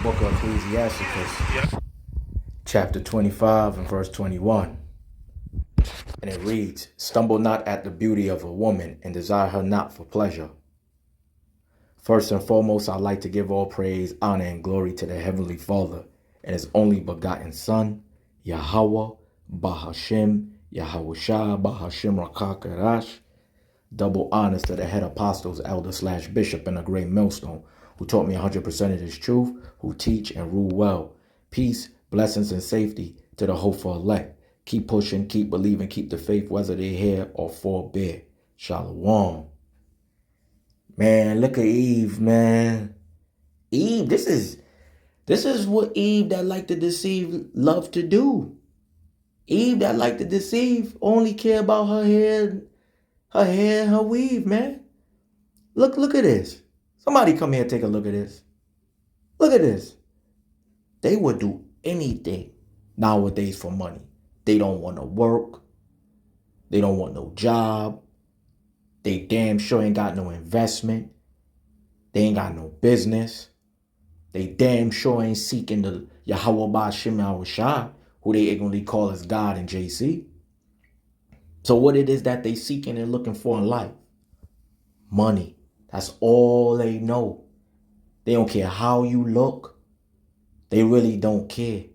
book of Ecclesiasticus, chapter 25 and verse 21. And it reads, "Stumble not at the beauty of a woman, and desire her not for pleasure." First and foremost, I'd like to give all praise, honor, and glory to the Heavenly Father and His only begotten Son, Yahweh, Bahashem, Yahushua, Bahashem Rakakarash. Double honors to the head apostles, elder / bishop, and a great millstone, who taught me 100% of this truth, who teach and rule well. Peace, blessings, and safety to the hopeful elect. Keep pushing, keep believing, keep the faith, whether they hear or forbear. Shalom. Man, look at Eve, man. Eve, this is what Eve that like to deceive love to do. Eve that like to deceive only care about her hair and her weave, man. Look at this. Somebody come here and take a look at this. Look at this. They would do anything nowadays for money. They don't want to work. They don't want no job. They damn sure ain't got no investment. They ain't got no business. They damn sure ain't seeking the Yahweh Ba'Shem Yahushua, who they ignorantly call as God and JC. So what it is that they seeking and looking for in life? Money. That's all they know. They don't care how you look. They really don't care.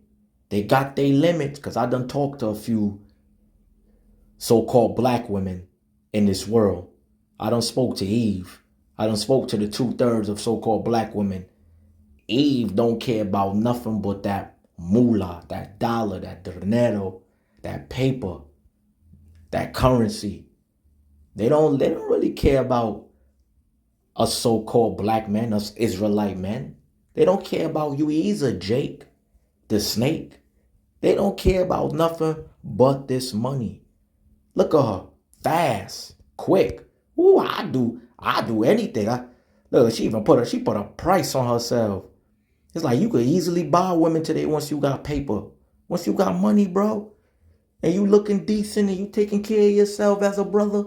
They got their limits, because I done talked to a few so-called black women in this world. I done spoke to Eve. I done spoke to the 2/3 of so-called black women. Eve don't care about nothing but that moolah, that dollar, that dinero, that paper, that currency. They don't really care about us so-called black men, us Israelite men. They don't care about you either, Jake, the snake. They don't care about nothing but this money. Look at her, fast, quick. Ooh, I do anything. Look, she put a price on herself. It's like you could easily buy women today once you got paper, once you got money, bro, and you looking decent and you taking care of yourself as a brother.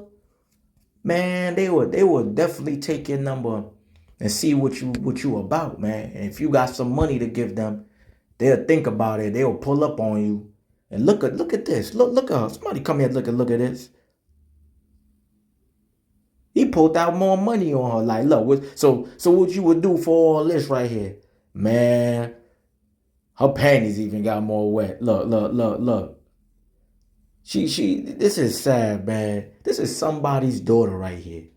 Man, they would definitely take your number and see what you about, man. And if you got some money to give them, they'll think about it. They'll pull up on you. And look at this. Look at her. Somebody come here and look at this. He pulled out more money on her. Like, look, so what you would do for all this right here? Man, her panties even got more wet. Look. This is sad, man. This is somebody's daughter right here.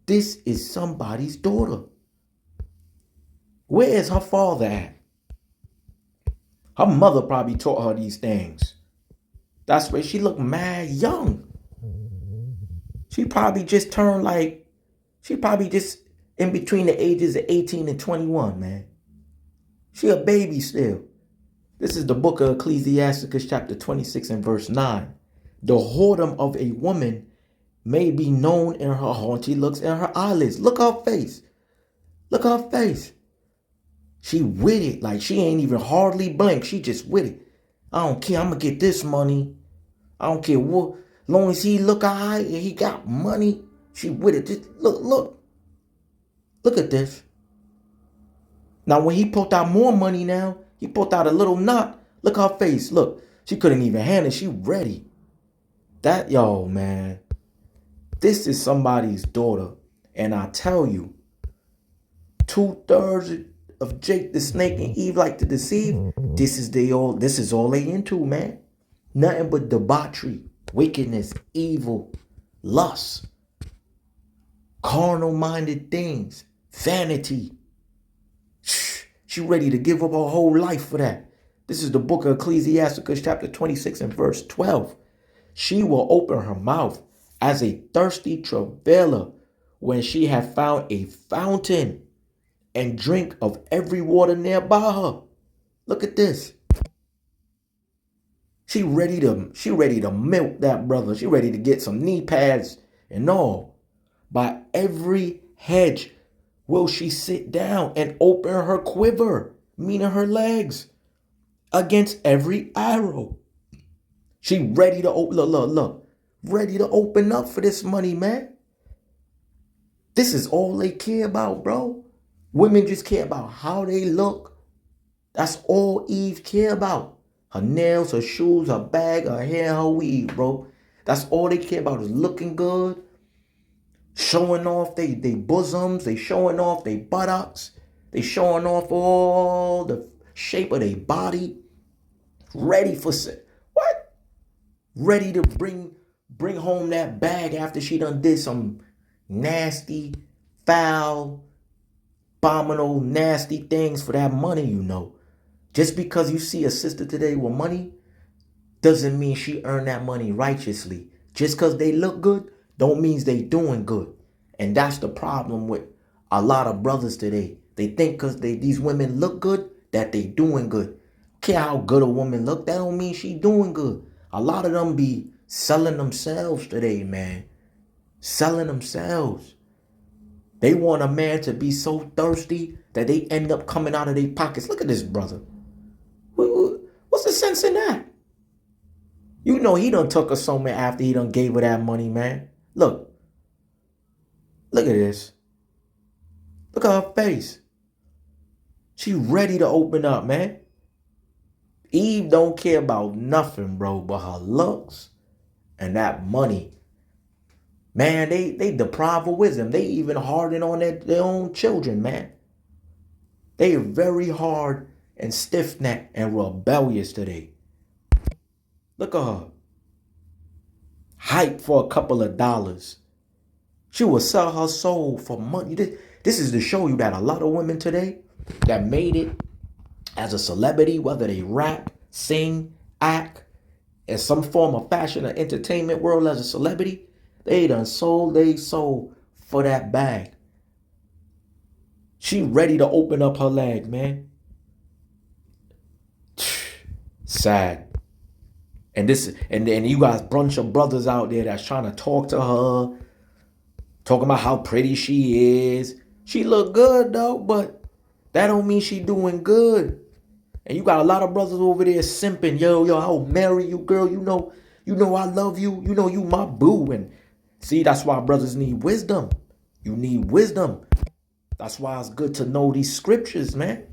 This is somebody's daughter. Where is her father at? Her mother probably taught her these things. That's why she looked mad young. She probably just in between the ages of 18 and 21, man. She a baby still. This is the book of Ecclesiasticus chapter 26 and verse 9. The whoredom of a woman may be known in her haughty looks and her eyelids. Look at her face. Look at her face. She with it. Like she ain't even hardly blink. She just with it. I don't care. I'm going to get this money. I don't care what. Long as he look all right and he got money, she with it. Just look. Look at this. Now, when he pulled out more money now, he pulled out a little knot. Look at her face. Look, she couldn't even handle it. She ready. Yo, man, this is somebody's daughter. And I tell you, 2/3 of Jake the Snake and Eve like to deceive. This is all they into, man. Nothing but debauchery, wickedness, evil, lust, carnal-minded things, vanity. She ready to give up her whole life for that. This is the book of Ecclesiasticus chapter 26 and verse 12. She will open her mouth as a thirsty travailer when she have found a fountain and drink of every water nearby her. Look at this. She ready to milk that brother. She ready to get some knee pads and all. By every hedge will she sit down and open her quiver, meaning her legs, against every arrow. She ready to open, look, ready to open up for this money, man. This is all they care about, bro. Women just care about how they look, That's all Eve care about. Her nails, her shoes, her bag, her hair, her weave, bro. That's all they care about is looking good, showing off they bosoms, they showing off they buttocks, they showing off all the shape of their body, ready for what? Ready to bring home that bag after she done did some nasty, foul, abominable, nasty things for that money, you know. Just because you see a sister today with money doesn't mean she earned that money righteously. Just because they look good don't mean they doing good. And that's the problem with a lot of brothers today. They think because these women look good that they doing good. Care how good a woman look, that don't mean she doing good. A lot of them be selling themselves today, man. Selling themselves. They want a man to be so thirsty that they end up coming out of their pockets. Look at this brother. What's the sense in that? You know he done took her somewhere after he done gave her that money, man. Look. Look at this. Look at her face. She ready to open up, man. Eve don't care about nothing, bro, but her looks and that money. Man, they deprive of wisdom. They even harden on their own children, man. They are very hard and stiff-necked and rebellious today. Look at her. Hype for a couple of dollars. She will sell her soul for money. This is to show you that a lot of women today that made it as a celebrity, whether they rap, sing, act, in some form of fashion or entertainment world as a celebrity, they done sold their soul for that bag. She ready to open up her legs, man. Sad. And you got a bunch of brothers out there that's trying to talk to her, talking about how pretty she is. She look good though, but that don't mean she doing good. And you got a lot of brothers over there simping, yo, I'll marry you, girl. You know I love you. You know you my boo. And see, that's why brothers need wisdom. You need wisdom. That's why it's good to know these scriptures, man.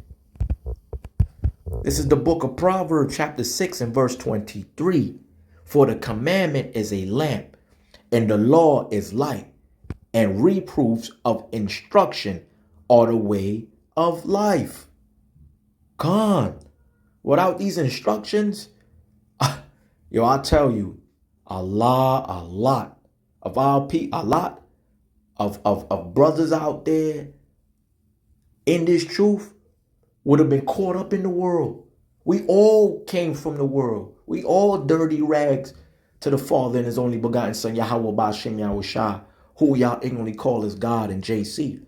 This is the book of Proverbs, chapter 6 and verse 23. For the commandment is a lamp, and the law is light, and reproofs of instruction are the way of life. Gone. Without these instructions, yo, I tell you, a lot of our people, a lot of brothers out there in this truth would have been caught up in the world. We all came from the world. We all dirty rags to the Father and His only begotten Son, Yahweh Ba'Shem Yahushua, who y'all ignorantly call as God and JC.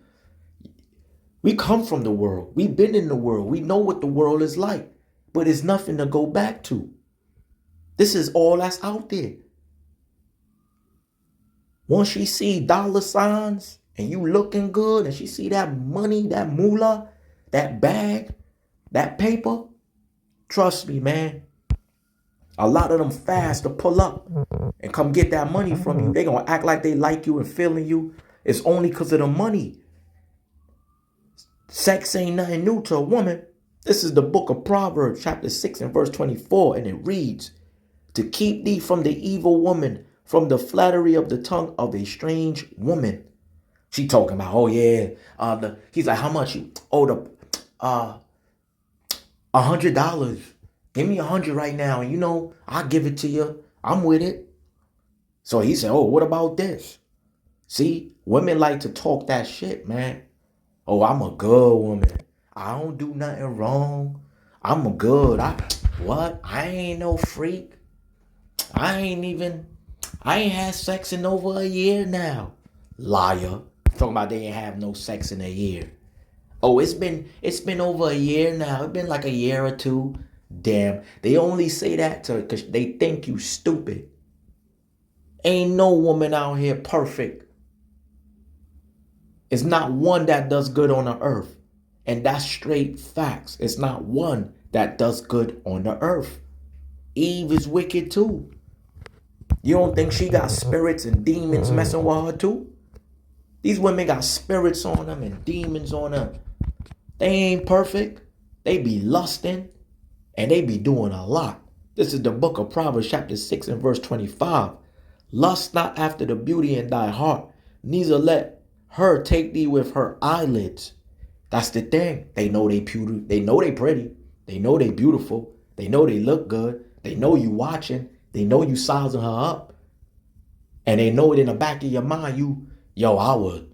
We come from the world. We've been in the world. We know what the world is like, but it's nothing to go back to. This is all that's out there. Once she see dollar signs and you looking good and she see that money, that moolah, that bag, that paper, trust me, man, a lot of them fast to pull up and come get that money from you. They gonna act like they like you and feeling you. It's only because of the money. Sex ain't nothing new to a woman. This is the book of Proverbs, chapter 6 and verse 24, and it reads, to keep thee from the evil woman, from the flattery of the tongue of a strange woman. She talking about, oh yeah, he's like, how much you? Oh, $100. Give me 100 right now, and you know I'll give it to you. I'm with it. So he said, oh, what about this? See, women like to talk that shit, man. Oh, I'm a good woman. I don't do nothing wrong. I'm good. I ain't no freak. I ain't had sex in over a year now. Liar. Talking about they ain't have no sex in a year. Oh, it's been over a year now. It's been like a year or two. Damn. They only say that because they think you stupid. Ain't no woman out here perfect. It's not one that does good on the earth. And that's straight facts. It's not one that does good on the earth. Eve is wicked too. You don't think she got spirits and demons messing with her too? These women got spirits on them and demons on them. They ain't perfect. They be lusting and they be doing a lot. This is the book of Proverbs chapter 6 and verse 25. Lust not after the beauty in thy heart, neither let her take thee with her eyelids. That's the thing. They know they beautiful. They know they pretty. They know they beautiful. They know they look good. They know you watching. They know you sizing her up. And they know it in the back of your mind, I would.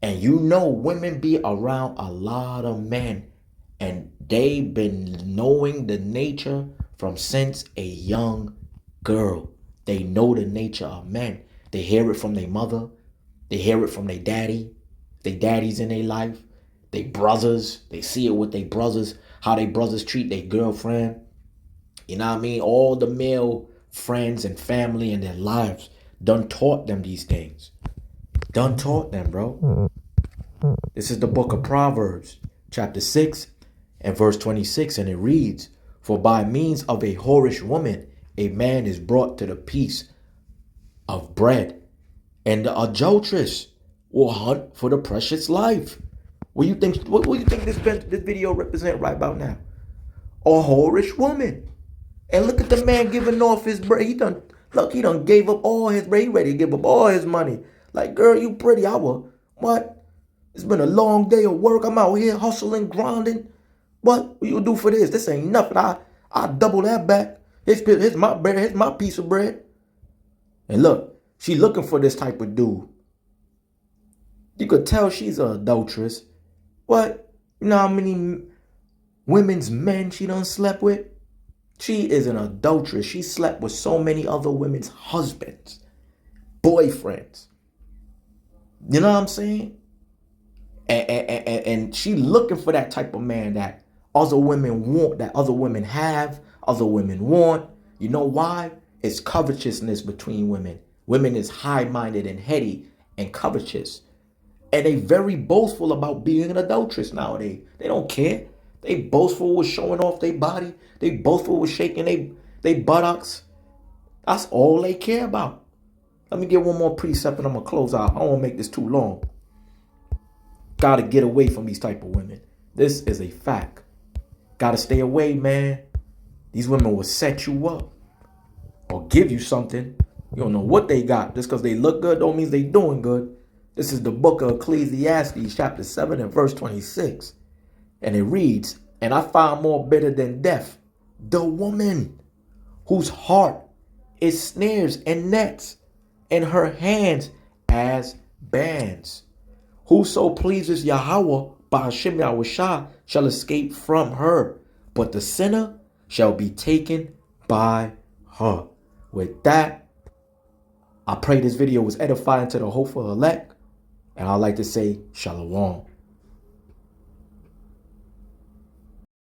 And you know women be around a lot of men. And they been knowing the nature from since a young girl. They know the nature of men. They hear it from their mother. They hear it from their daddy. Their daddies in their life. They brothers. They see it with their brothers. How they brothers treat their girlfriend. You know what I mean? All the male friends and family in their lives done taught them these things. Done taught them, bro. This is the book of Proverbs, chapter 6 and verse 26. And it reads, for by means of a whorish woman, a man is brought to the piece of bread, and the adulteress will hunt for the precious life. What do you think this video represent right about now? A whorish woman. And look at the man giving off his bread. He done gave up all his bread. He ready to give up all his money. Like, girl, you pretty. What? It's been a long day of work. I'm out here hustling, grinding. What will you do for this? This ain't nothing. I double that back. Here's my bread. Here's my piece of bread. And look, she looking for this type of dude. You could tell she's an adulteress. What? You know how many women's men she done slept with? She is an adulteress. She slept with so many other women's husbands, boyfriends. You know what I'm saying? And she looking for that type of man that other women want, that other women have, other women want. You know why? It's covetousness between women. Women is high-minded and heady and covetous. And they very boastful about being an adulteress nowadays. They don't care. They boastful with showing off their body. They boastful with shaking they buttocks. That's all they care about. Let me get one more precept and I'm going to close out. I don't want to make this too long. Got to get away from these type of women. This is a fact. Got to stay away, man. These women will set you up or give you something. You don't know what they got. Just because they look good don't mean they doing good. This is the book of Ecclesiastes, chapter 7 and verse 26. And it reads, and I found more bitter than death, the woman whose heart is snares and nets, and her hands as bands. Whoso pleases Yahweh by Hashem Yahushua shall escape from her, but the sinner shall be taken by her. With that, I pray this video was edifying to the hopeful elect, and I'd like to say Shalom.